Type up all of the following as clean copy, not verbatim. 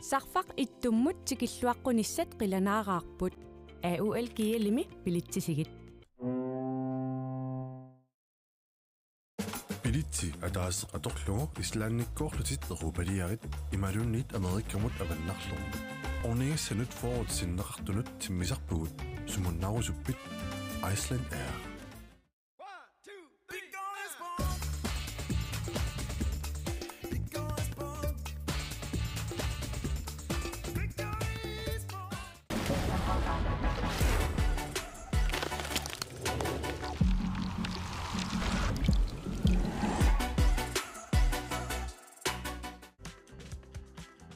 Sarfaq ittummut tikilluaqqunissat qilanaaqaarput AUL kiilimi pilitsisigit. Pilitsi ataaseqatorlugu islaannikkoorlutit erupaliarit imalunnit amerikkamut avannarlugu. Orningassanut forwardsinneqartunut timmisarpugut sumunnarusuppit Iceland Air.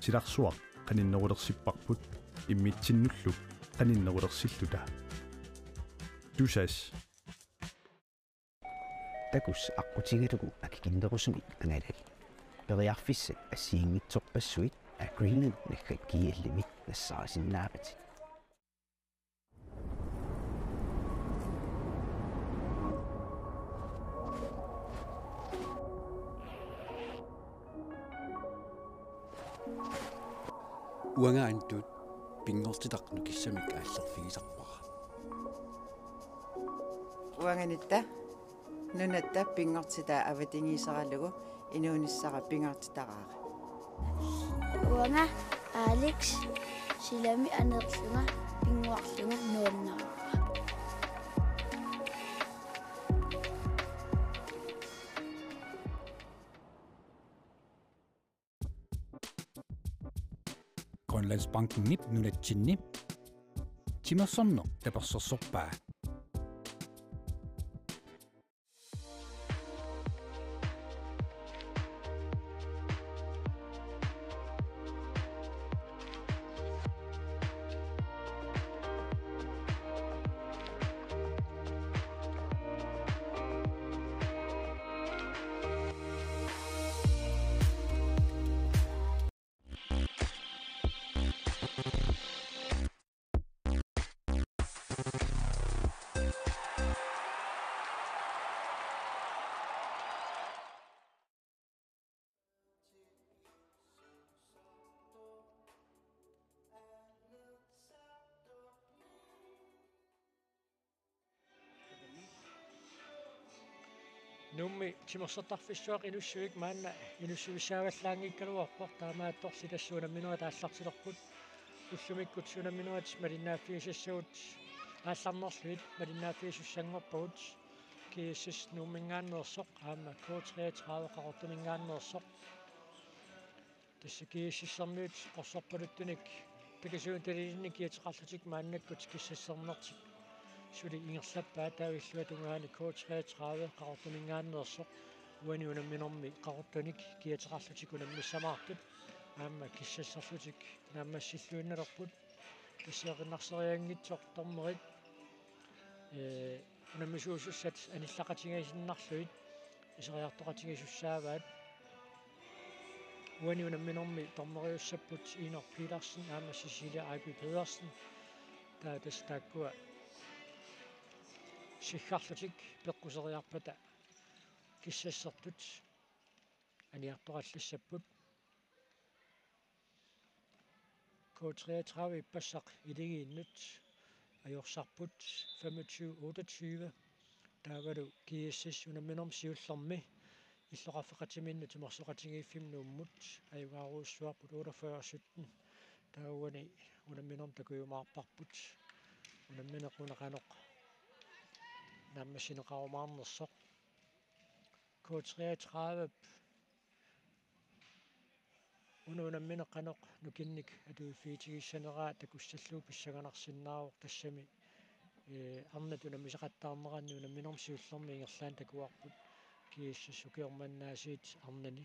Silarsuaq qaninnerulersipparput immitsinnulluk qaninnerulersilluta tusas takus aqutigilugu akikinderusumik angalali periarfissat assiingitsorpassuit agreement nakkiillimik nassarasinnaapati uangaantut pingortitaqnu kissamik aallerfigisarpara uanganitta nunatta pingortita avatingiisaralugu inuunissara pingortitaraara uanga Alex silami anerlunga pinguarlunga nuannaa Grønlandsbanken nip nunatsinni timersorno tapersorsorpaa nummi timersortarfissuaq inussuik maanna inussuvissaavallaangiikkaluarpor taamaattorsitassuuna minua taallartilerput ullumikut sunaminuat malinnaaffiisassuut aallarnerluit malinnaaffiisussangorpagut kiissis nummingaanneersoq aama K33 tässä kiississernuut qorsorpaluttunik takisuun taliinnik kiateqarlutik maannakkut kissassernertik suli ingerlappaa taavillua tungaani K33 qarortumingaanneersoq uani unamminormi qarortunik kiateqarlutik unammissamаарtut aama kissasserlutik naammassilluunnalerput kisseeqinnarseriangitsoq tormerit unamisuusussat anillaqatigaisinnarluit iseriartoqatigisussaavaat uani unamminormi tormeriussapput Iinor Petersen aama Cecilia Ejby Pedersen taakkua сиххарлутик пеққусериарпата киссассертут аниартораллассаппут K33 иппассақ илигииннут ajorсарпут 25-28 таавалу кииссис унамминорм сиуллерми иллоқарфеқатиминну тимерсоқатигииффимнууммут аюгааруussуарпут 48-17 таауани унамминорм такуйумаарпарпут унамминеқунеқаноқ наммасинеқарумаарнерсоқ K33 унамминеқаноқ нукинник атуиффиитигиссанераа такуссаллуу писсаганарсиннаароо тассами арнат унаммисеқаттаарнераанни унамминорм сиуллерми ингерлаан такуарпут кииссассукиорманнаасиит арнани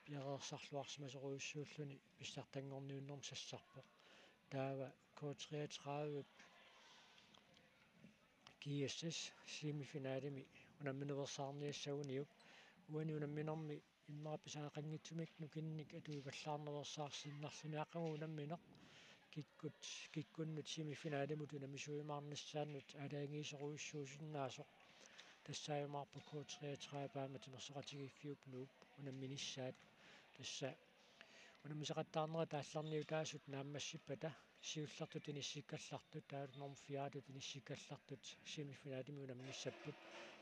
пиареерсарлуарсимасеруйуссууллуни писсартангорниуннерм сассарпо таава K33 kiissas semifinaalimi unammineversaarniassaguniuk uani unamminormi immaappisaaqanngitsumik nukinnik atuivallaarneversaarsinnarluni aqagu unammineq kikkunnut semifinaalimmut unamisuimaarnassaannut alaangiiseruissuusinnaasoq тассааюмаарпу K33 паама тимерсоқатигиффиуп нууп унамминissaат тасса унамисақаттаарнера таалларниутаасут нааммассиппата сиуллартут иниссиккаллартут таалу норм 4 иниссиккаллартут семифиналими унаммиссаппут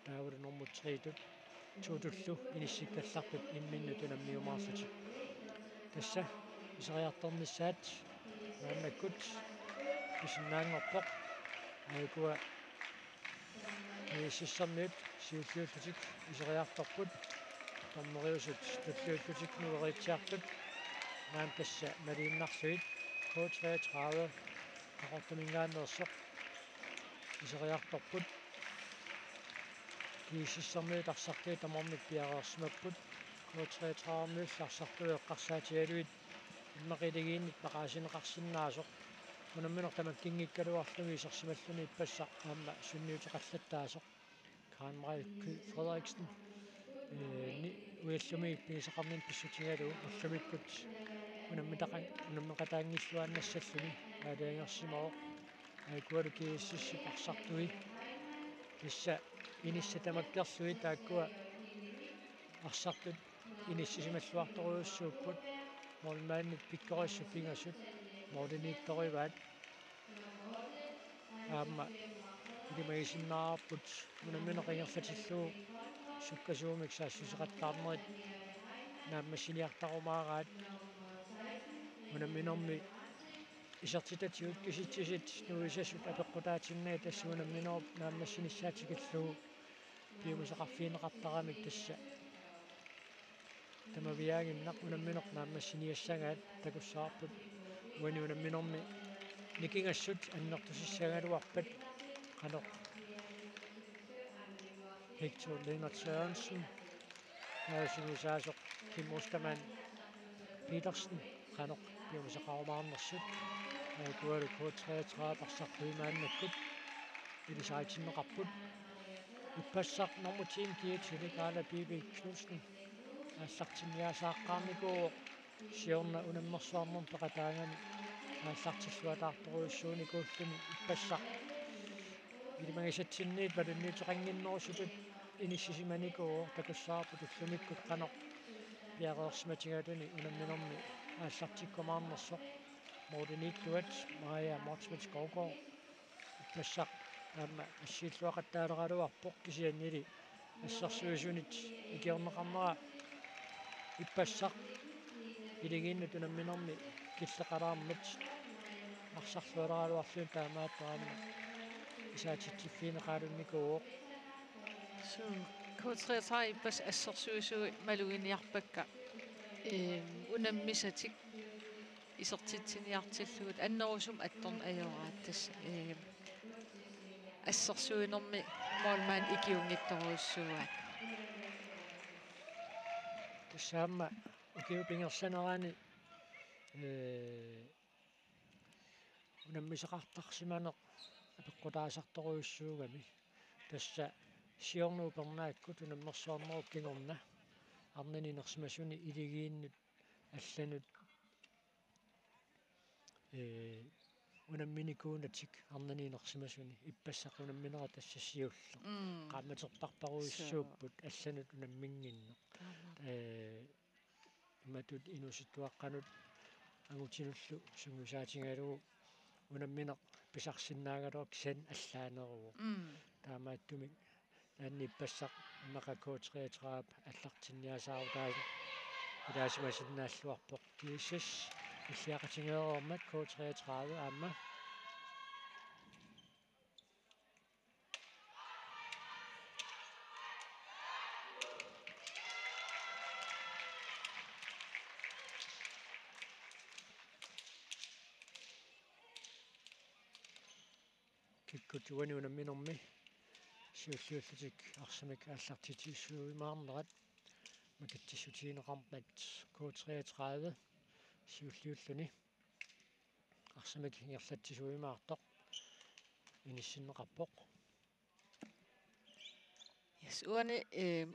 таавалу нормут 3 туутуллу иниссиккаллартут имминнут унаммиумаарсутик тасса исериарторнissaат нааннаккут писиннаангорпоқ айкуа сиссарниут сиуллиуллутик исериарторпут томмериусут туллиуллутик нуеритсиартут наан тасса малииннарсуит K33 aqortumingaannersoq исериарторпут кисиссарниут арсартуи тамармик пиареерсимаппут K33 арсартуи эққарсаатигалуит иммақилигииннит пақаасинеқарсинаасоқ унамминер тамаккингиккалуарлуги исерсималлуни иппассақ аама сунниутеқаллаттаасоқ Kaanmai Frederiksen уиллуми писақарнин писсутигалу аллумиккут унаммиқатаангиллуаннассаллуни аалиангерсимао айкуалу кииссисси парсартуи тисса инисса тамаккерлуи тааккуа арсартут иниссисималлуарторуйуссууппут молмааннит пиккориссу пингасут моденикториваат аама илимагисиннаарпут унамминеқингерлатиллуу суккасуумик саассусеқаттаарнерит нааммассиниартарумаараат унамминерми исертитатиут киситсисит нуисассут апеққутаатиннаа тассуунамминерп нааммассиниссаатикиллуу пиумасақарфиинеқартарамик тасса тамавиаагиннақ унамминеқ нааммассиниассагаат такуссаарпут уани унамминерми никингассут аннертусиссагалуарпат қано Hector Lennart Sørensen наасуусаасоқ Kim Ostermann Petersen қано пиумасақарумаарнерсут айкуалу K33 парсартуимааннаккут илисаатиннеқарпут иппассақ нормутиим киитсиликаала Биби Knudsen ааллартинниасааққарникуу сиорна унаммерсуарнер пеқатаагами ааллартиллуатаарторуйуссууни кууллуни иппассақ илимагисатсинниит валунниутеқангиннерусутут иниссисиманикуу такуссаарпут уллумиккут қано пиареерсиматигалуни унамминерми ааллартиккумаарнерсоқ модениттуат Maja Motsved Skovgaard иппассақ аама ассииллуақаттаалералуарпоқ кисианнили ассерсуисунит икиорнеқарнера иппассақ илигииннут унамминерми киллеқалаармат марсарлуалералуарлуун таамааттарама исаатитсиффинеқалунникуу so K33 иппас ассерсуисуи малугиниарпакка унаммисатик исертитсиниартиллугут аннерусум атторн ажорааттас ассерсуинерми моолмаан икиунгитторуйуссуаат тассаама укиупингерсанерани унаммисеқартарсиманеқ апеққутаасарторуйуссуугами тасса сиорнуу пернааккут унаммерсуарнерук кингорна арнанинерсимасуни илигииннут алланут унамминикуунатик арнанинерсимасуни иппассақ унамминера тассассиуллер qaamaterparparuissuupput алланут унаммингинне иматут инуситтуаққанут агутинуллу сунгусаатингалуу унамминеқ писарсиннаагалуак сан аллаанеруу таамааттумик наанниппассақ имақа K33 аллартинниасаарутаасу илаасимасиннааллуарпоқ кииссас иллиақатингеерормат K33 аама киккутуани унамминерми сиуллиуллутик арсамик ааллартитиссууимаарнерат макатсисутиинеқармат K33 сиуллиуллуни арсамик ингерлатсисуимаартоқ иниссиннеқарпоқ yes уани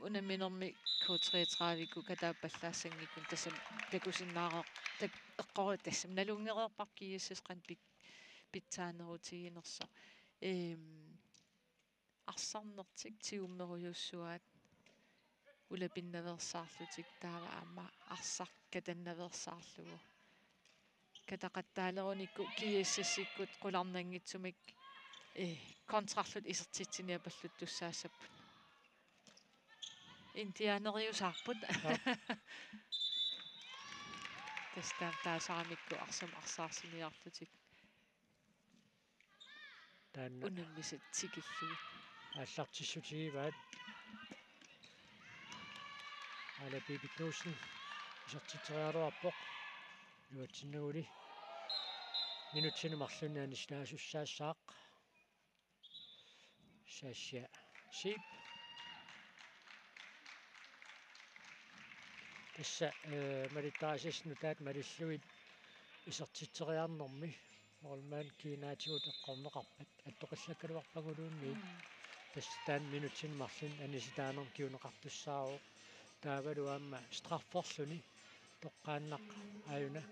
унамминерми K33-викку катааппаллаассангиккун тассам такусиннаареқ так эққори тассам налунгереерпар кииссасқан питсаанерутигинерса арсарнертик тиуммеруйуссуаат улапиннаверсаарлутик таава аама арсаркатаннаверсаарлугу катақаттаалеруникку кииссассиккут қуларнангитсумик контрарлут исертитсиниапаллут туссаассаппут интианериусаарпут тестам таасарамикку арсаарсиниарлутик таанна унаммисат тикиллугу аллартиссутигиваат ала бибикнуусен исертитериалуарпоқ юатсиннагули минутсина марлунаани снаасуссаассаақ сассия сип тасса малитаасисну таат малиллуит исертитериарнэрми нормаан кинаатигут эққорнеқарпат аттоқиллаккалуарпагулуунниит тастаан минутсин марлун аниситаанер киунеқартуссаароо таавалу аама страффорлуни тоққааннақ аюна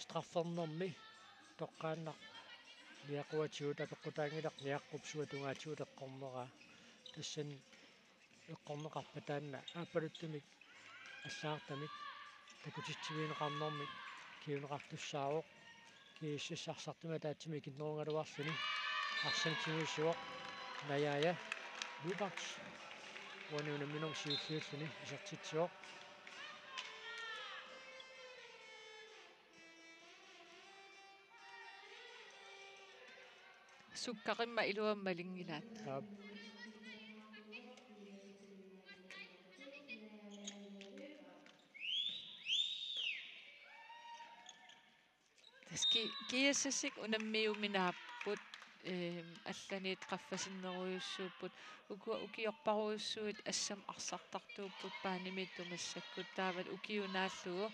страффернерми тоққааннақ ниақуатигут апеққутаангилақ ниаққупсуа тунгаатигут эққорнераа тассан эққорнеқарпа таанна ааппалуттумик аллаартамик такутитсивинеқарнэрмик киунеқартуссаавоқ кииссассарсартума таатсимик киннерунгалуарлуни арсантимуиссуоқ наяя лубакс уануна минор сиуллиуллуни исертитсуоқ суккаримма илуаммалингилаат таски киассасик унаммиуминааппут алланиит qaffasinneriussууппут укиорпаруйуссуит ассам арсартартууппут паанимиттумассаккут таавал укиунааллугу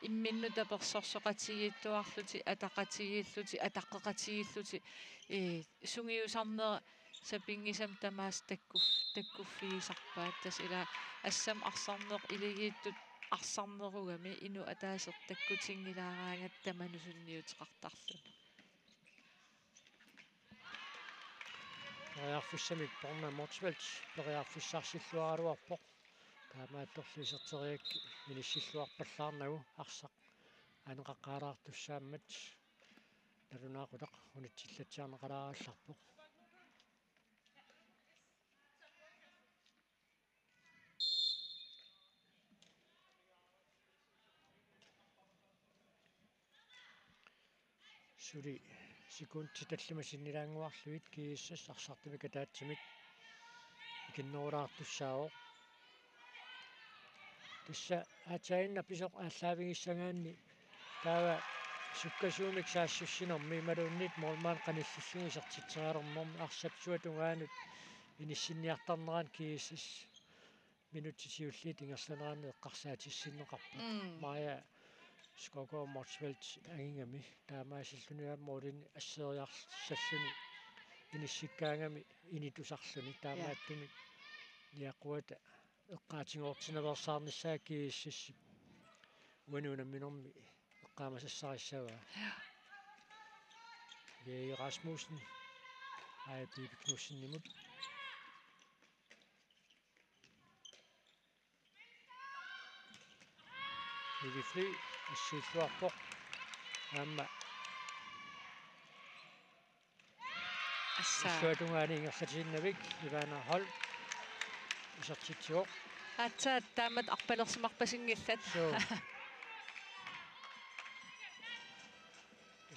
имминну таперсорсоqatigiittuarluti ataqatigiilluti ataqqeqatigiilluti сунгиусарнера сапингисам тамаас таккуффигисарпаат тас ила ассам арсарнеқ илигииттут арсарнеругами ину атаасер таккутингилаараангат таманусунниутеқартарлу Реарфуссамик порна морсвелт периарфуссарсиллуаралуарпоқ таамаатторлисертериак миниссиллуарпаллаарнагу арсақ анеқаққаалаартуссааммат налунаақутақ унитсиллатсаарнеқалаараалларпоқ сули секундти таллимасиннилаангуарлуит кииссас арсартимика таатсимик икиннерулаартуссаавоқ тасса атаинна писоқ ааллаавигиссагаанни таава суккасуумик саассуссинерми малууннит мормаан каниллиллуги сертитсериалернэрми арсапсуа тунгаанут иниссинниартарнеран кииссас минутсисиулли тингерланераани эққарсаатиссиннеқарпа мая ского морсвелт агингами таамаасиллуниа моолини ассериарсаллуни иниссиккаангами инитусарлуни таамааттуми ниақуата эққаатингоортиневерсаарниссаа кииссасси уануна минорми эққаамасассариссаваа Rasmussen ай бибикнуссиннимут Ивифли ассииллуарпоқ аама ассаатунгаани ингерлатииннавик ивана хол исертитсуоқ атсаат таамат арпалерсимарпасингиллат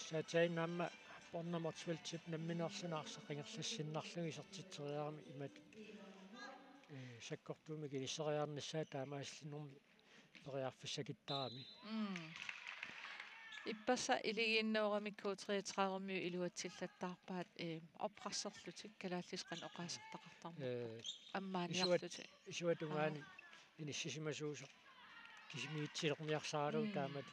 саатаин аама порнамортвэлтип намминерлунаарсақингерлассиннарлуги исертитсериарами имат саккортууми килиссериарниссаа таамааслиннэрми периарфиссакиттарами иппаса илигиннеорамикку 33 илуатсиллаттаарпаат опрассерлутик калааллисқан оқаасертақартарма аммааниарлути исуатунгаани иниссисимасуусо кисимиитсилерниарсаалу таамат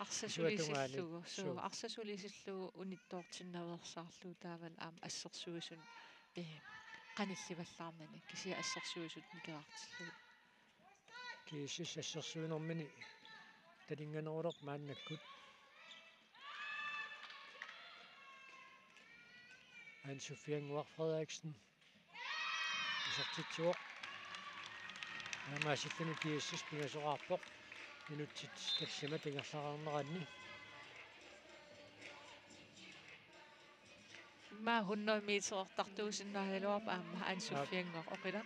арсасулисиллугу суу арсасулисиллугу униттоортиннаверсаарлу таавал аама ассерсуисун qanillivallarnani kisia ассерсуисут никеартиллугу кисис ассерсуинэрмини талинганерулер мааннаккут Anne-Sophie Nguar Frederiksen isartitsuoq аамаасиллуни кииссис пигасоqarpoq минутсит таллима тингерлаарнеранни ма 100 метр тартуусиннаалуарпа аама Anne-Sophie Nguar оқила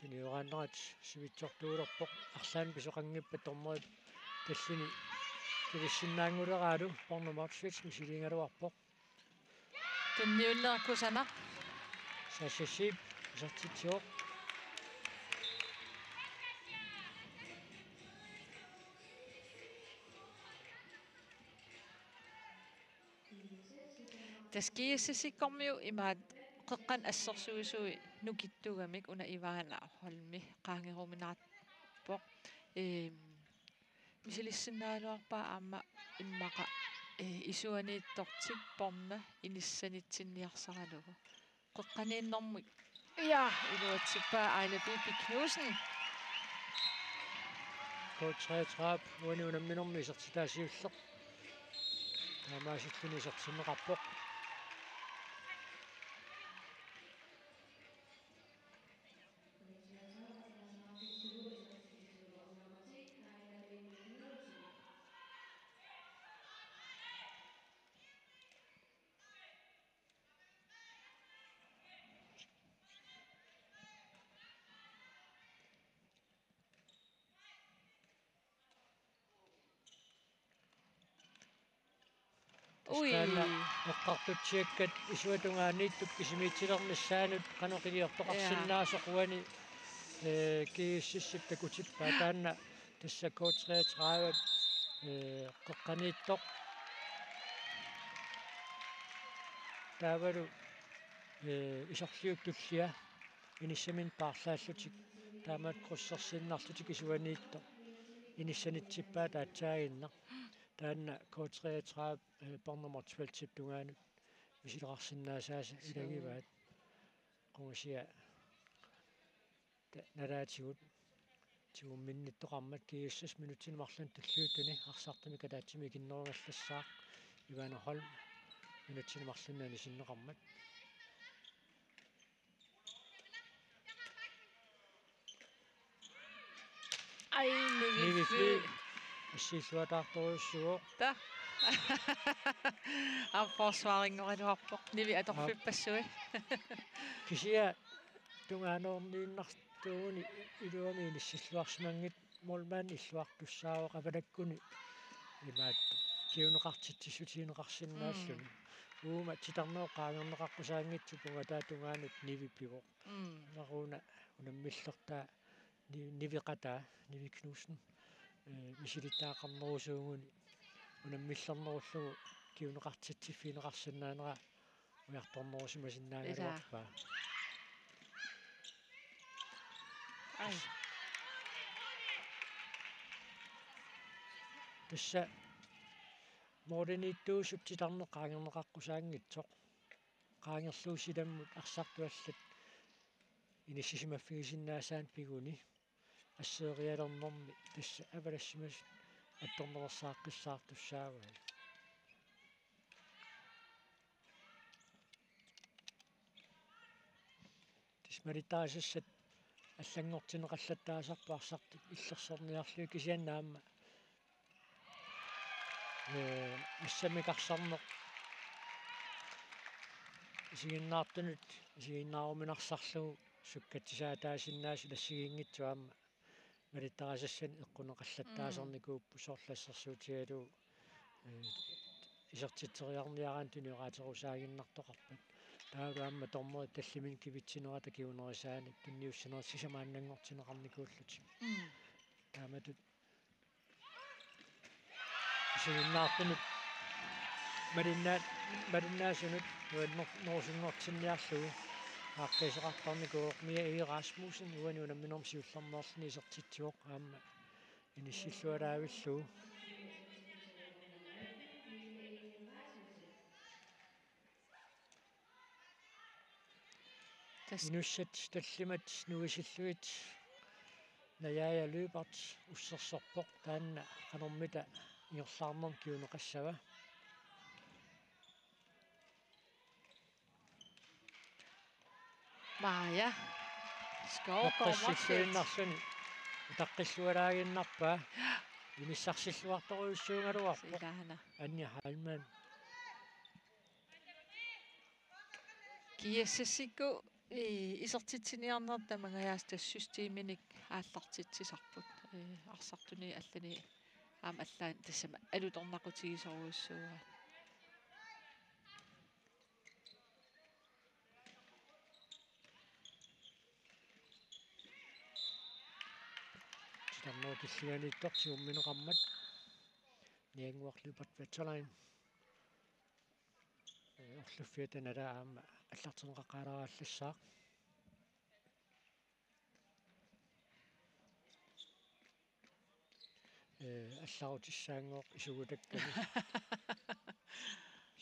тиниорааннерат сивитсортуулерпоq арлаан писоқангиппа тормоит таллини кивиссиннаангулераалу порномарсвич мисилингалуарпоq тунниуллераккусана сашашип сартитсиоқ таскииссисиккормиу имаат қеққан ассерсуисуи нукиттугамик уна иваана холми qaangeruminaarpoq мисилиссиннаалуарпаа аама иммақа исуанииттортик порна иниссанитсинниарсаралугу қеққанииннэрмик я илуатсиппаа Ejle Bibi Knudsen coach Trap уни унамминэрми исертитаасиуллеқ таамаасиллуни исертиннеқарпоқ эққартутсиаккат исуатунгааннииттук кисимиитсилернissaанут канеқилиортоқарсиннаасоқуани кииссиссип такутиппаа таанна тасса коотреатраават қеққанииттоқ таавалу исорлиук туллиа иниссамин таарлааллутик таамаат круссерсиннарлутик исуаниитто иниссанитсиппаа таатсаагинна таанна коотреатраав порномар 12 тунгаанут мисилеқарсинаасааса илагиваат қонгусиа нараатигут тиумминниттоқармат кииссас минутсинмарлан туллуутуни арсаартами калаатсими киннеругаллассаа ивана холм минутсинмарлуннаани синнеқармат ай нивифи ассиисуатаарторуссуо та forsvaringoriluarpoq nivi atorfippassui кисиа тунгаанернииннартууни илуами иниссиллуарсимангит молмаан иллуартуссаавоқ авалаккуни имаатто киунеқартитсисутиинеқарсинааллуни уума титарнео qaangerneqarqusaangitsu punga taatунгаанут нивиппиво наруна унаммиллертаа нивиқатаа Nivi Knudsen мисилиттаақарнерусуугуни унаммиллернеруллугу киунеқартитсиффинеқарсинаанера уярторнерусимасиннаагалуарпаа ай тасса модерниттуусуп титарне qaangerneqarqusaangitsoq qaangerluusilamмут арсартуаллат иниссисимаффигисиннаасаан пигуни ассеериалернэрми тасса авалассимас атторнерсааққиссаартуссааваа тисмаритаасассат аллангортинеқаллаттаасарпаарсартут иллерсорниарлуи кисианнаама ассамикарсарнеқ исигиннаартунут исигиннааруминарсарлугу суккатсисаатаасиннааси лассигингитсуаама малиттарасассан эққунеқаллаттаасарникууппу соорлассерсуутигалуу исертитсериарниараан туниораатерусаагиннартоқарпат таалуамма тормери таллимин кивитсинерата киунерисааник тунниуссинерат сисамааннангортинеқарникууллутик тааматут исигиннаартунут малиннаасунут нуаннерсингортинниарлугу ааққисеқартарникууқ мия Rasmussen уани унамминерм сиуллернерлни исертитсуоқ аама инissилluалаавиллу инуссат таллимат нуисиллуит наяя løbert уссерсорпоқ таанна канормита иорлаарнерм киунеқассава Maja. Skovgård таққиллуалаагиннарпаа иниссарсиллуарторуйуссуунгалуарпо Anja Halman Kiassassikku isartitsiniarner tamangаяас тассустииминик ааллартитсисарпут арсартуни аллани аама аллаан тассама алуторнақутигисоруйуссууа Tammo killиганиттортигумминеқармат ниангуарлупат ветеран орлуффиатанала аама аллартинеқаққаларааллассаа алларутиссаангооқ исугутакками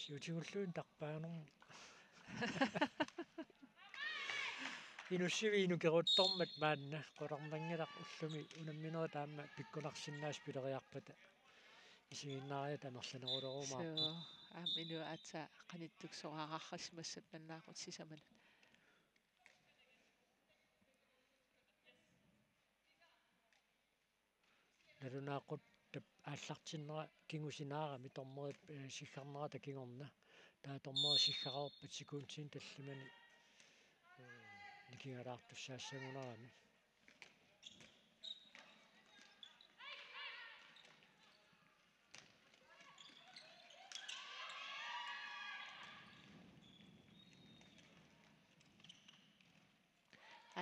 сиутигуллуин тарпаанерм инуссивиину керуттормат маанна қуларнангилақ уллуми унамминера таама пиккунарсиннаас пилериарпата исигиннаария тамерланерулерумаарпу амину ата қаниттуксораараррасмассат паннаақут сисамана налунаақут тап ааллартиннера кингусинаарами тормерит сиггарнера такингорна таа тормери сиггараерпат секундсин таллимани никингалаартуссаассагунерами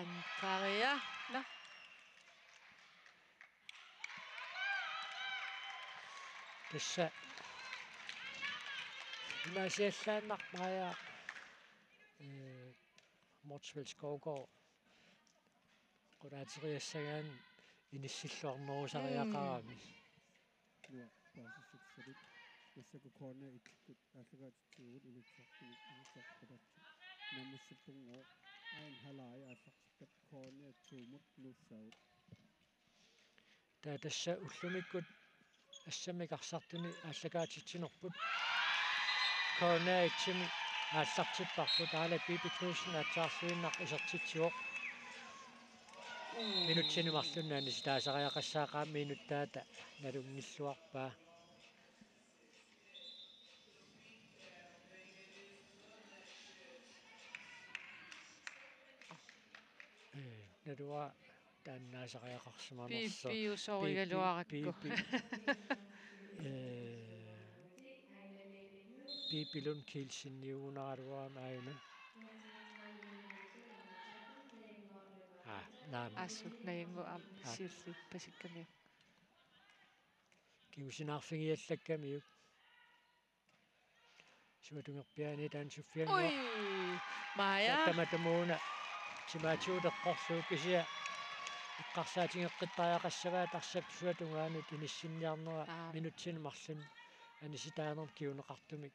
Ankaria la тасса имасиаллааннарпая Motsveld Skovgård qulaateriassagaan iniссиллуарнерусариақарами паасиссатсалит нассаку коона иккут ааллагаатитсуугут илутсартугут намуссаппунгоо айн халаая ааллартиккат коона туумут нуссаут тасса уллумиккут ассамикарсартуни ааллагаатитсинерпут коона итсими ааллартиппарпут аала пипикнуусин атсаарсуиннар исертитсуоқ минутсинумарлуннаани ситаасариақассаақаа минуттаата налунгиллуарпаа налуа тааннаасариақарсиманерсо пиусоригалуаракку пипилун килсинниугунаралуаама аюна наам ассут наингу ам сиулли пасикками киусинаарфигиаллаккамиук суатунгерпиани таансуффиангуа ой мая таматамууна тимаатиулеққорсуу кисиа иққарсаатингеққиттариақассаваа тарсап суатунгаанут иниссинниарнера минутсинумарлун аниситаанерм киунеқартумик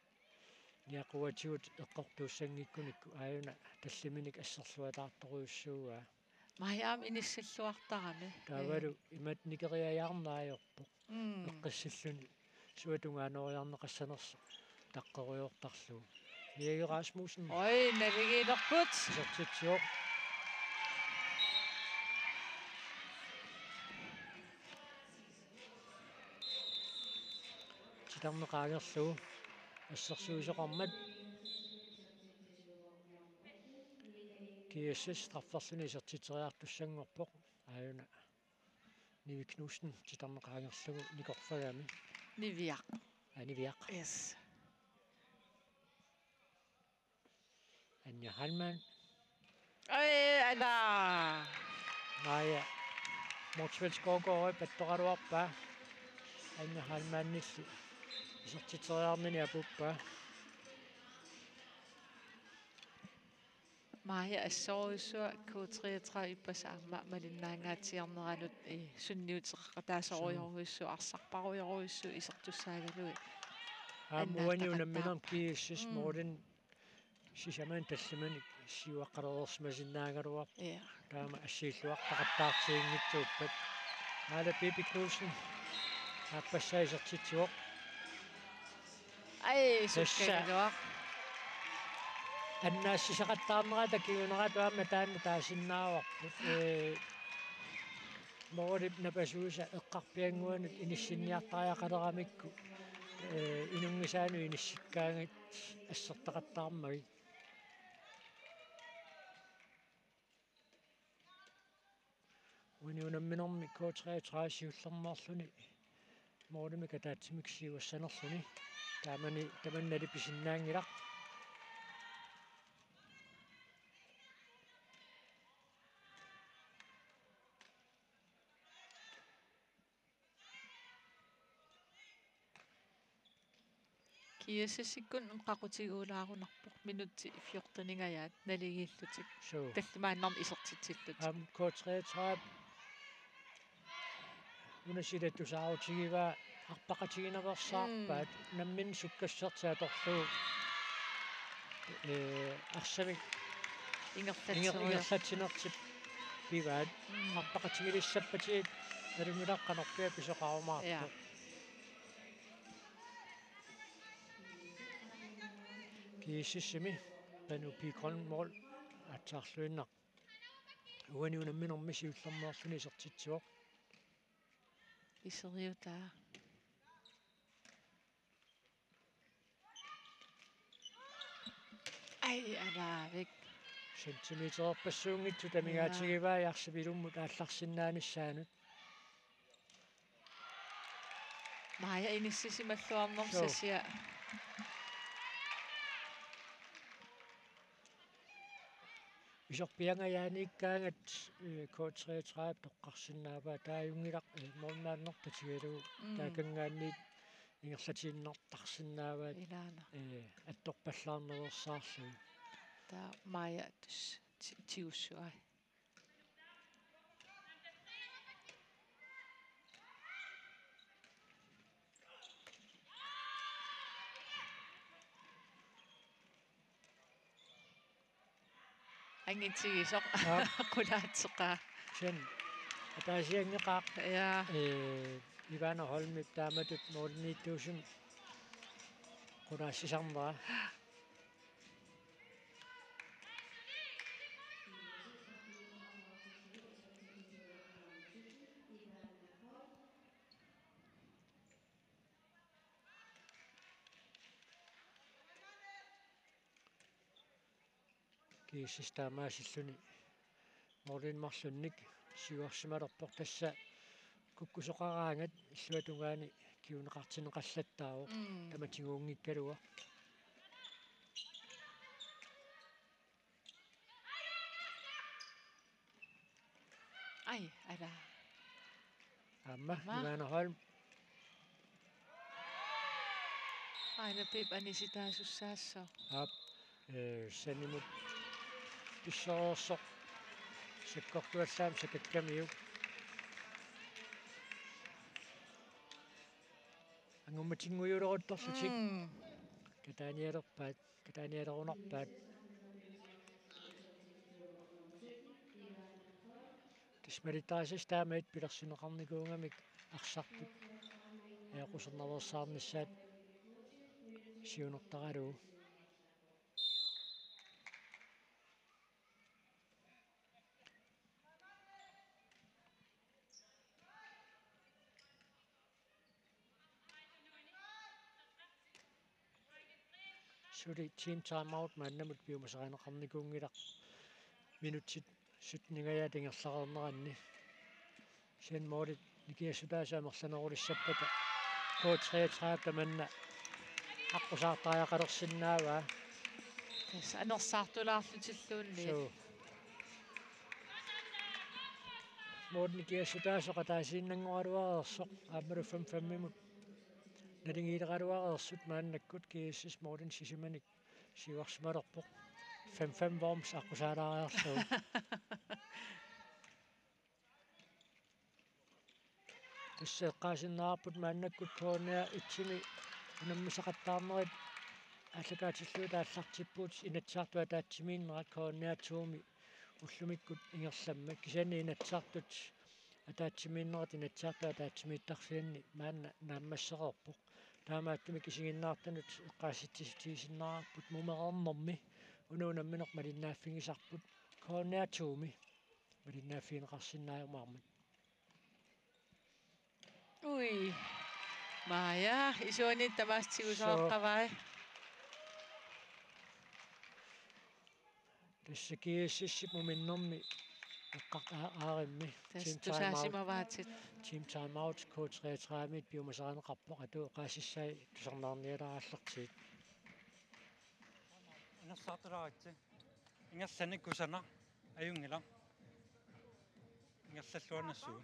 ниақуатигут эққортууссангиккуникку аюна таллиминик ассерлуатаарторуйуссууа маям иниссаллуартарами таавалу имат никериаярнаайорпо эққиссиллуни суатунгаанериарнеқассанерсо таққериортарлу Erik Rasmussen ой навигеерпут сертитсио титарнеқаагерлуу ассерсуисоқармат киэсэс страфферлуни сертитериартуссангорпоқ аюна Nivi Knudsen титарнеқаагерлугу никорфагами нивиақ нивиақ yes Anja Halman Anna Maja Motsveld Skovgård паттоқалуарпаа Anja Halman-нилли исертитериарнини апуппаа Maja assoorisua K33 ippasaamma malinnaangaatiarneranut sunniuteqqataasoruyoruissu arsarparuyoruissu isertussaagaluit Amuaniunamminam kiissis moodin sisaman tallimanik siuaqqarersmasinnaagaruar taama assiilluartaqattaartiingitsuuppat aala pipikluusin aappassaisartitsuoq ai sukkaluar аннаассисақаттаарнерата киунератуамма таанна таасиннааварпут моорип напасууса эққарпиангуанут иниссинниартариақалерамикку инунгисаану иниссиккаангит ассертақаттаармаги униунамминерми K33 сиуллермаарлуни моорими катаатсимик сиуассанерлуни таманнали писиннаангилақ Kiasassikun qaqutiguulaarunarpoq minutti 14-ngayaat naligillutik tallimaannarm isertitsillut K33 унасилаттусаарутигива арпақатигинерсаарпаат наммин суккассертиаторлуу арсамик ингерлатсинертип пиваат арпақатигилиссаппатигит алумилаққанерпиа писоқарумаарпо кииссими пану пикрон мол атсаарлуиннақ уаниунамминерми сиуллермаарлуни сертитсуоқ iseriutaa ai alaavik сантиметерпассуунгитсу тамигаатигиваа ярсапилуммут аалларсиннаанissaanут Maja inissisimalluarnerm sasia исорпиангаяаниккаангат K33 тоққарсинаапаа тааюнгилақ морнааннэрпатигалу таакангаанниит ингерлатииннартарсинааваат атторпаллаарнерерсаарлуи та Maja tiussuai ангитсигисоқ qulaatseqaa sen атаасиангеқаақ Ивана Холмип тааматут моорнииттуусум qunaassisarnera kiissistamaasilluni moorlinmarlunnik siguarsimalerpoq tassa kukkusoqaraangat illuatungaani kiuneqartineqallattaavo tamatiguunngikkalua ai ala amma Ivana Holm aina pip anisitaasussaassa ap sanimut pissorsoq sakkortuallaam sakakkamiu angummatinguiuloruttorlutik kataanialernerpaat tismalitaasas taamait pilersineqarnikuungamik arsartut eaqusernalersаарnissaat siunertaqaluu suli team timeout maannamut piumasaqaneqarnikuungilaq minutsit sutningayaat ingerlareerneranni sen moolit nikiassutaasaamерланерулиссаппата K33 tamanna аққусаартариақалерсиннааваа тас анерсаартулаарлутиллуунни moolit nikiassutaasoqa taasiinnangualuareersoq аамалу 5-5-мимут налингиилеqaluareersut maannakкут кииссис моолин сисиманик сиуарсималерпоq 5 vorms aqusaalaariarluu тссеэккаасиннаарпут мааннаккут коонеа итсими унаммисақаттаарнерит аллакаатиллуу тааллартиппут инатсаартуа таатсимииннерат коонеатсууми уллумиккут ингерламмак кисиани инатсаартут атаатсимииннерат инатсаартуа таатсимииттарсианни маанна нааммассеқорпоқ таамааттуми кисигиннаартанут эққаасситсисиннаарпут мумеқарнэрми унуунамминеқ малиннааффигисарпут коонеатсууми малиннааффиинеқарсиннааюмаармат Ui. Maja, isuani tamaastigusoqqavai. Тассакиассиссип муминнэрми эққартааримми team time out coach ретраамит биумасаанеқарпоқ ату эққаассиссай тусарнаарниаларааллартиит инерсаартулааратси ингерланиккусана аюнгила ингерллаллуанассуу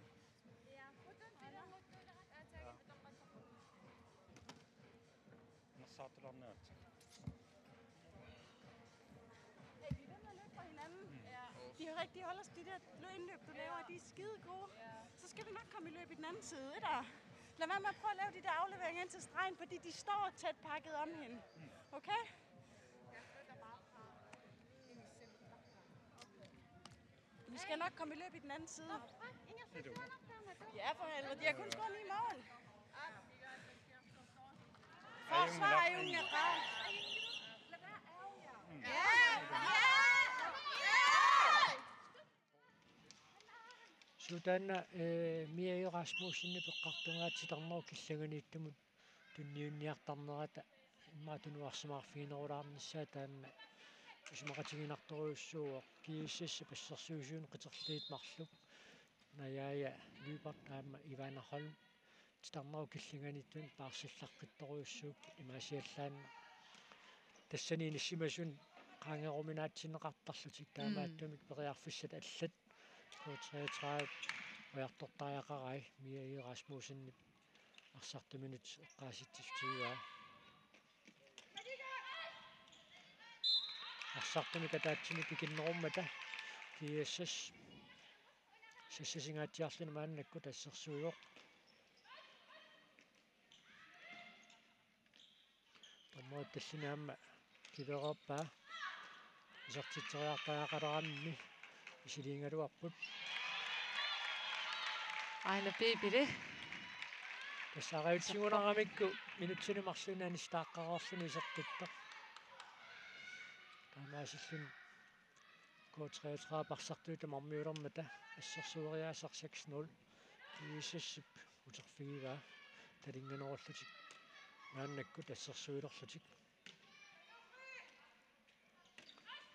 innersaartularnaatsi De er rigtig holder de der lønløb, du laver, de er skide gode. Så skal vi nok komme i løb i den anden side, der. Lad være med at prøve at lave de der afleveringer ind til stregen, fordi de står tæt pakket om hende. Okay? Vi skal nok komme i løb i den anden side. Ja, for helvede. De har kun skåret 9 mål. Forsvar er jo en ret. Sudanna Mia Rasmussen peqqartungaatitarnero killanganiittumut tunniunniartarnerata immaatunuarsumaarfiinerulaarnissaa taamma usumaqatiginartoruussuuq kiissassa passersuusuun qiterliit marluk nayaaya Lybert taamma Ivana Holm titarnero killanganiittun paarsillaqqittoruussuuk imaasiallaanna тассани ниссимасун qaangeruminaatsinneqartarlutik taamaattumik periarfissat аллат коотретраа уяртортариақарай Mia Rasmussenni арсартуминут эққааситсифтигуа арсартумика таатсини пикиннеруммата киассас сассасингаатиарлуна мааннакку тассерсуйоқ томмоо таллинаама кивероппаа исертитсериартаақалерамми исилингалуарпут Aina bibile. тассаариутсигунарамикку минутсини марлунаани стааққараарлуни исертитта таамаасиллун коотретраа парсартуита мармиулермата ассерсуериаасар 6-0 кииссассип утерфигива талинганеруллутик нааннакку тассерсуилерлутик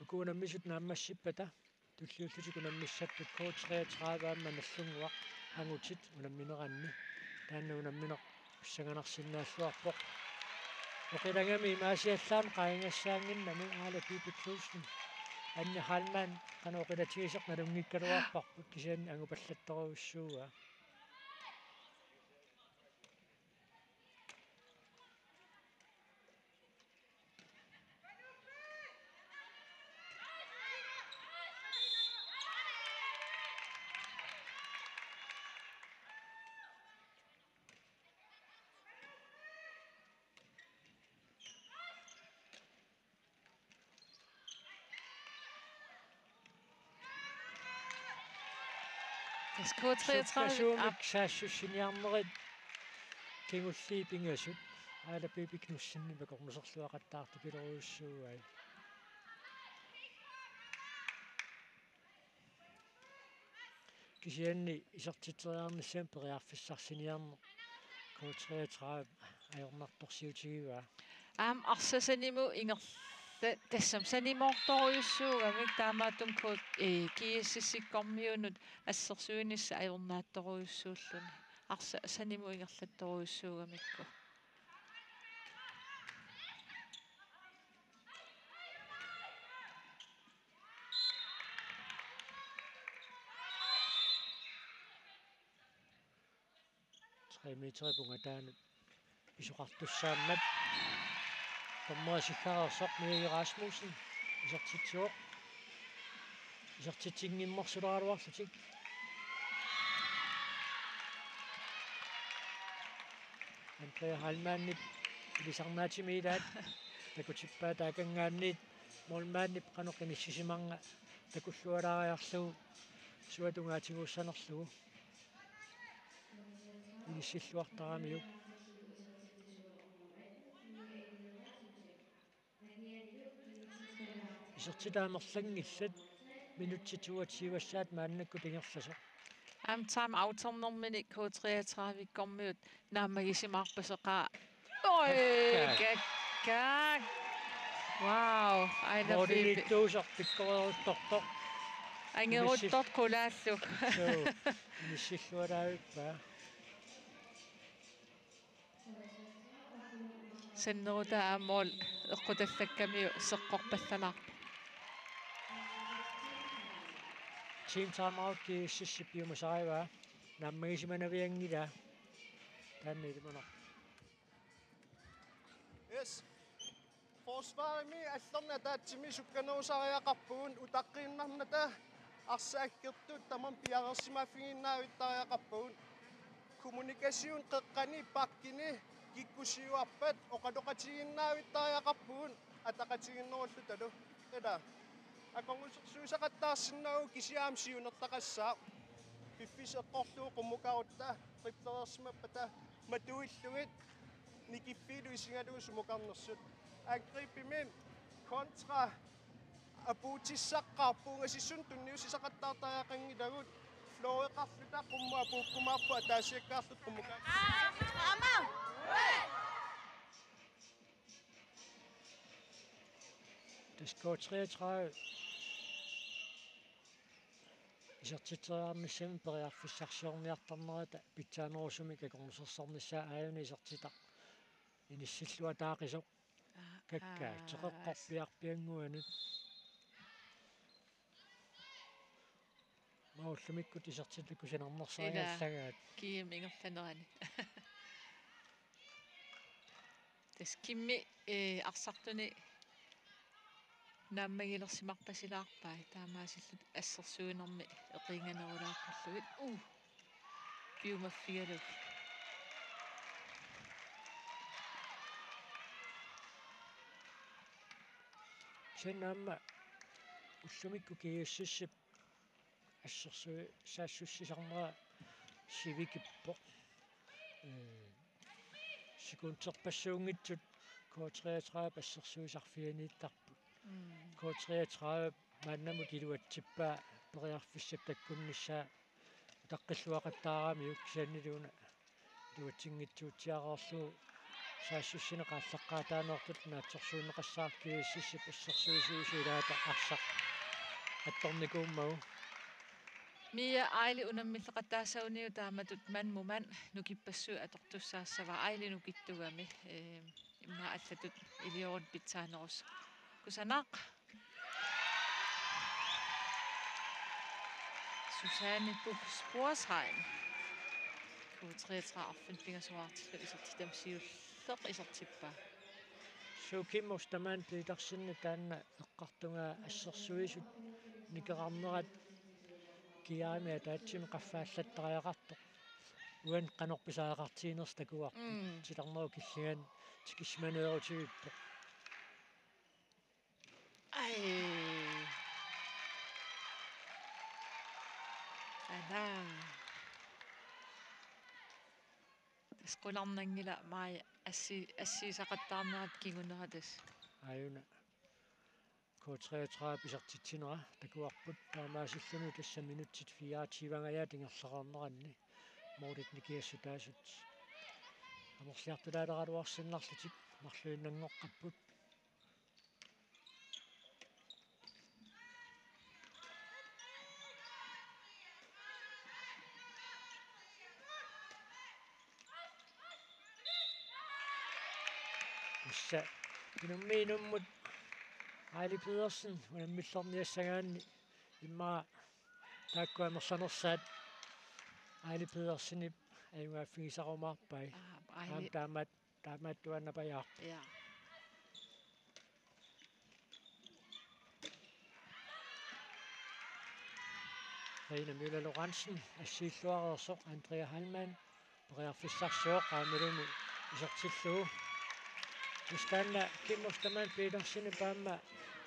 укуунаммисут нааммассиппата туллиуллутик унаммиссаттут коотреатрааваамма наллунгуақ ангутит унамминеранни таанна унамминеқ писсаганарсиннааллуарпоқ оқилагами имаасиаллаам qaingassaanginnami аала пипиклуусни анни халман канаоқилатигисеқ налунгиккалуарпарпут кисианни ангупаллатторуussууа SK33 саассуссиниарнерит кингуллиипингасут аала пипикнуссинни пекорнусерлуақаттаарти пилеруйуссууай кисианни исертитсериарниссаам периарфиссарсиниарне K33 ajornartorsiutigiva арсасаниму ингер тассам санимоорторуйуссуугамик таамаатум код кииссиссиккормиунут ассерсуинисса ajornaattoruйуссууллуни арса саниму ингерлатторуйуссуугамикку метрипунгатаанут исоқартуссааммат томмуасиллаарерсоқ Mia Rasmussen Isartitsoo. Isartitsingimmorsularaluarlutik. Andrea Halmanip ilisarnaatimilaat takutippaa taakangaanniit molmaannip qanoqinissisimarnga takullualaariarlugu suatungaatiguussanerlugu ilissilluartaramiuk isерtitaamerlangillat minutsituatiivassaat maannakku tingerlasoq Time outernormini K33-ikkormiut naamagisimarpaseqaa. Oi, gak. Wow, aina Mordiittuusaq pikkoreeruttortoq. Angeruttort qulaalluk. Nissillualaavippa. Senneruta aamol eqqutallakkamiu seqqorpallanar. Team timeout kiississippiumasariva naammagisimanaviangila taannilimana. Yes. Forsvarimi allarna taatsimi sukkanuusariaqarpugun utaqqiinnarnata arsaakkertut tamam piarerssimaffiginnaavitariaqarpugun kommunikasiun qeqqani pakkini kikkusiuarpat oqaloqatiginnaavitariaqarpugun ataqatiginnerullu eda akongussuusaqattaarsinnau kisiaamsiunertaqassaa piffiseqqorluu qummukautta qippereersimappata matuillugit nikippiilu isingaluu sumukarnersut angripimin kontra apuutissaqqaarpuungasissun tunniusisaqattaartariaqangilagut flooeqarluta qummu apuukkumaarpu ataasiakkaarlut qummukaa Det skal 33 isерtiteraarnissami periarfissarsiorniartarnerata pitсааnerusumi kakornusersornissaa aajuni isерtita inissillua taaqisoq kakkaa teqeqqorpiarpianguanut maullumikut isерtitlikkusinarnersariallagaat kiim ingerlanerani taskimmi arsartuni naammagilersimarpasilaarpai taamaasillut assersuunermi eqinganerulaaqorlugit piumaffigaluk sennaamma ullumikku kiussissip assersuu saassussisarnera sivikippoq sikunterpassuungitsut K33 passersuusarfianiittarput K33 maannamut iluatsippaa periarfissap takkunnissaa taqqilluaqattaarami ukkisanniluna iluatsingitsuutiareerlugu saassussineqaallaqqaataaneortut naatsorsuunneqassaarkiississip assersuusuusilaata arsaq attornikuummagu Mia aili unammilleqattaasauniu taamatut manmuman nukippassuu atortussaassava aili nukittugami imma allatut iliorut pitsaanerus kusanaq Susanne Buch-Sporsheim K33 arfinfingersuartillu isertitamsiulleq isertippa suukimmus tamaanti tarsinni taanna eqqartungaa assersuisut nikerarnerat kiaamia taatsimi qaffaallattariaqartoq uan qanorpisaaqartiiners takuarpu silarneru killigan tikismaneerutiguippo ai ana tasqularnangila maaya assiisaqattaarnerat kiguneratas ajuna K33 pisertitsinera takuarput taamaasillunu tassa minutsit 24 tingerleqarneranni moodit nikiassutaasut amorliartulaaleqaluarsinnarlutik marluinnangoqqapput tassa inummiinummut Aili Pedersen unammillorniassagaanni immaa taakkuamersanersaat Aili Pedersenip ayungaaffigisarumaarpai taamaat tuannapajaarpa Rene Møller Lorentzen, Assilluarersoq Andrea Hallmann, Beriarfissarsuoq Qaamaluni isortillugu. Istanna kimmustaman Petersini paamma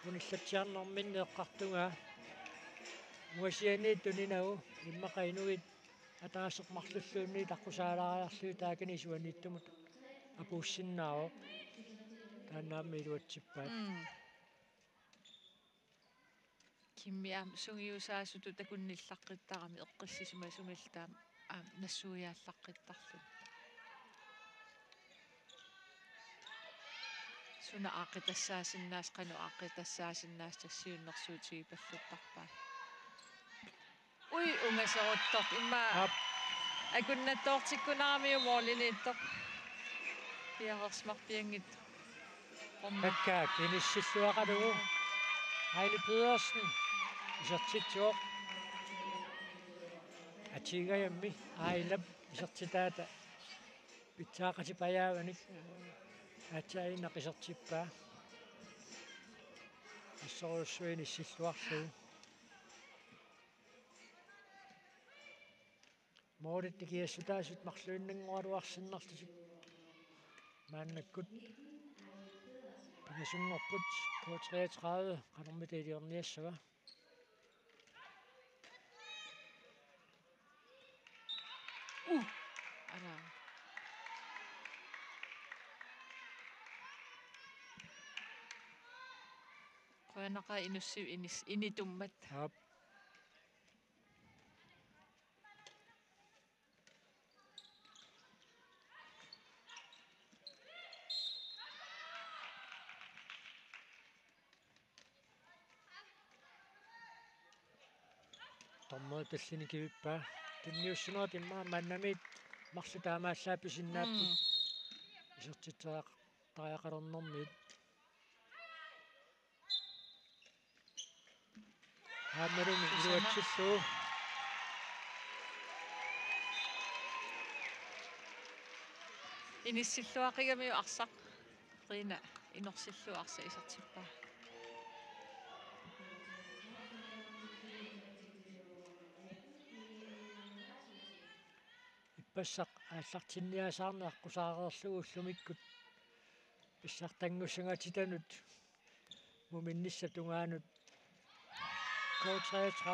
unillatiarnerminni eqqartunga. Muasiani tuninagu immaqainuit ataaseqmarlulluunni taqqusaalaariarluu taakani suaniittumut apuussinnaao taannaammi iluatsippaat. Kimmiam sungiusaasutu takunnillaqqittaqami eqqissisuma sungiltaam nassuujaallaqqittarlu. Suna aqitassaasinnaas qanu aqitassaasinnaas tassiunnersuutigi palluttarpaa. Ui ungaseruttoq imma akunnattoortikkunaarmi umoorliniittoq. Piarersmarpiangit. Kakkaak inissilluaqalugu. Heile Pedersen. Isertitsuoq. Atigayammi ailap isertitaata. Pitsaaqatipajaavanik. Atsainaq isertippaa. Assoruussuini issilluarlugu. Moorit nikiassutaasut marluinnangualuarsinnerlusik. Maannakkut. Pingasungorput K33 qanermitaliorniassaga. Ala. Qoyanaqa inussi initummat. Hap. Tommo tallini kivippaa. Tinniussunoot immaa mannamit marsutaamaallaapisinnaapпут. Isertitsaaq tariaqalernermiit. Haamaluni iluatsillugu. Inissilluaqigamiu arsaq. Rina inorsillu arsa isertippaa. Passaq ааллартинниасаарне аққусаареерлугу уллумиккут писсартангуссангатитанут муминнисса тунгаанут K33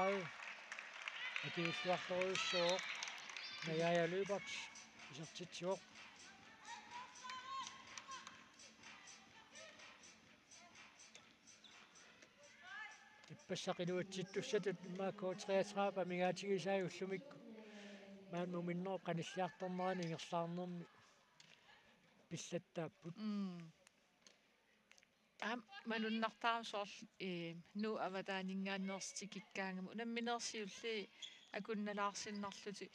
атиуллуарлоруйуссоо наяя løbert isертитсуоқ иппассақилуатситтуссатут имма K33 памигаатигисаи уллумикку мааму минноо каниллиарторнерани ингерлаарнерми пиллаттааппут мануннартаамсоорл ну аватаанингааннерстикиккаангаму унамминерсиулли акунналаарсиннарлути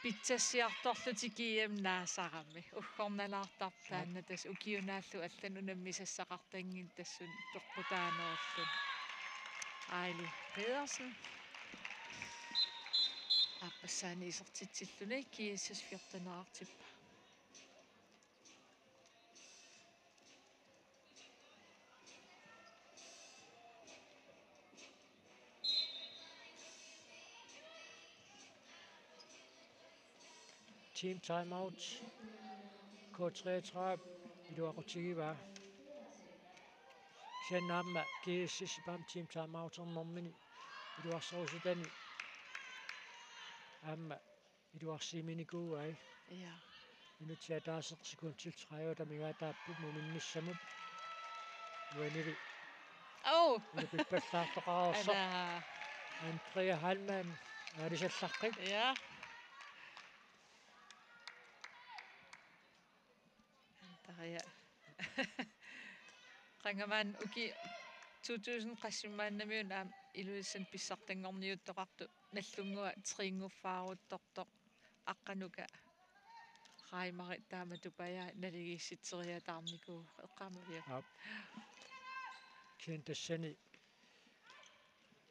питсассиарторлути кием наасарами уггорналаартартаанна тас укиунааллу аллан унаммисассақартангин тассун тоққутаанерерлун Heile Pedersen Appassaani isertitsilluni kiissas 14-aartippa. Team timeout. K33 iluaqutigiva. Sennaamma kiissis pam team timeout ornermini iluarsorusutani Amma iluarsiiminikuuai. Ja. Minutiataasersekundtil 30 migaataappu muminnissamut. Uanili. Pippallaartoqarersoq. Andrea Hallmann aalisallaqqik. Ja. Andrea. Qangamaan uki 2000 qassumaannamiun iluissan pissartangorniuttoqartu nallungua triinguffaaruuttortoq aqqanuka raimari taamatupaya naligiissitseriataarniku eqqaamavia Kintassani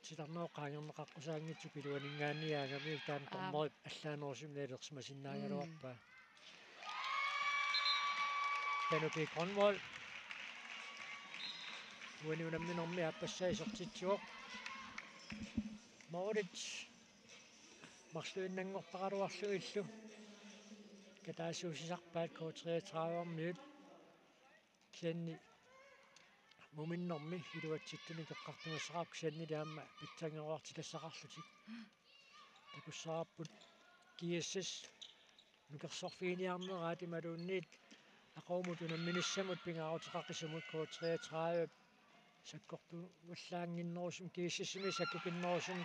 sitarnooqaangerneqaqqusaangitsu piluaningaanniaagami taan tormorit allaanersimnaalersmasinnaagaluarpaa Penelope Grønvold Uani unamminormi appassaisortitsuoq Mordet Marsluinnangortaqaluarluillu kataasuusisarpaat K33 kianni muminnormi iluatsittuni toqqartumassaqaap kianni taamma pitsangeruartilassaqarlutik takussarapput kiassas nukersorfiiniarneraati maluunniit aqoomut unamminissamut pingaarutiqaqisumut K33 sakkortu wallaanginnerusum kiississimi sakkukinnerusum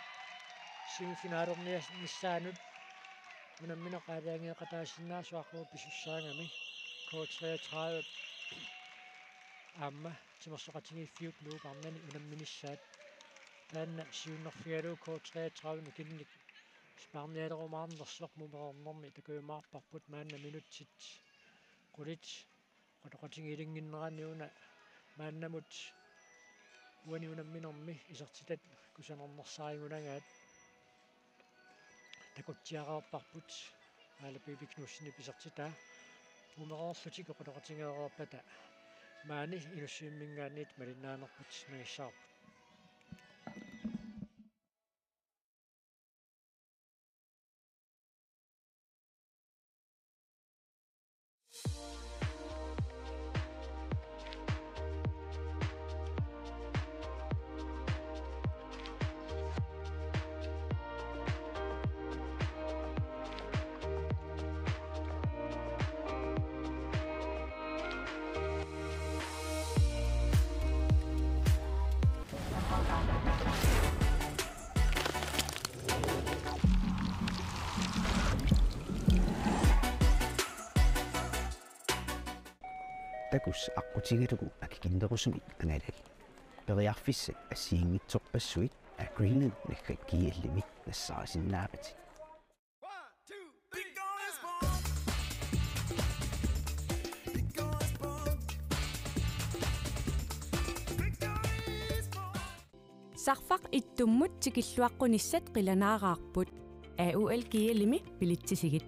semifinaalernias nissaanut unammino qaalaangeeqataasinnaaruaquu pisussaangami K33 amma timersoqatingiiffiuk luuqarnani unamminissaat taanna siunnerfigaluu K33 nukinnik sparnialerumaarnersoq mumerornermi takuumaarparput maanna minutsit qulit qotoqatingilinginneraniuna maannamut uani unamminormi isertitat kusanernersaarigunagaat takutsiaqaorparput aalapipiknussini pisertitaa mumerorlutik qotoqatingeerorpata maani inussiimmingaanniit malinnaanerput nagissaarput takus aqutigilugu akikinderusumik angalali periarfissat assiingitsorpassuit Greenland nakkat kiallimi nassarasinnaapati Sarfaq ittummut tikilluaqqunissat qilanaaqaarput AUL kiallimi pilitsisigit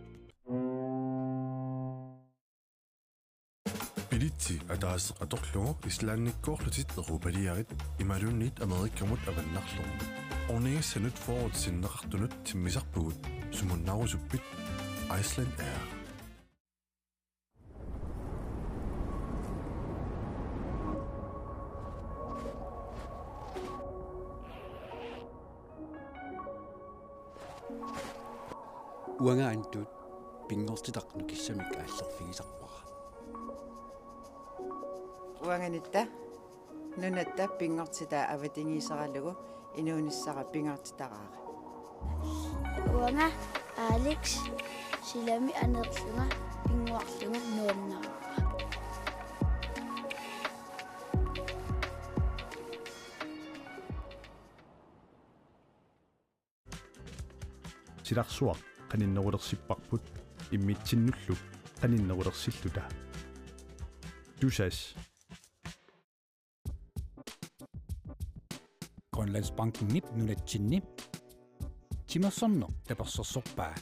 Bilitsi ataaseqatorlugu islaannikkoorlutit erupaliarit imalunniit amerikkamut avannarlugu ornigassanut forwardsinneqartunut timmisarpugut sumunnarusuppit Iceland Air uangaantut pingortitaqnu kissamik aallerfigisarpara уанганита нунатта пингортита аватингисаралугу инуунissара пингортитараара уанга Алекс силами анерлунга пингуарлунга нуаннаа силарсуақ qaninnerulerсиппарпут иммитсиннуллук qaninnerulersillута тусас Grønlandsbanken nip nunatsinni timersorno tapersorsorpaa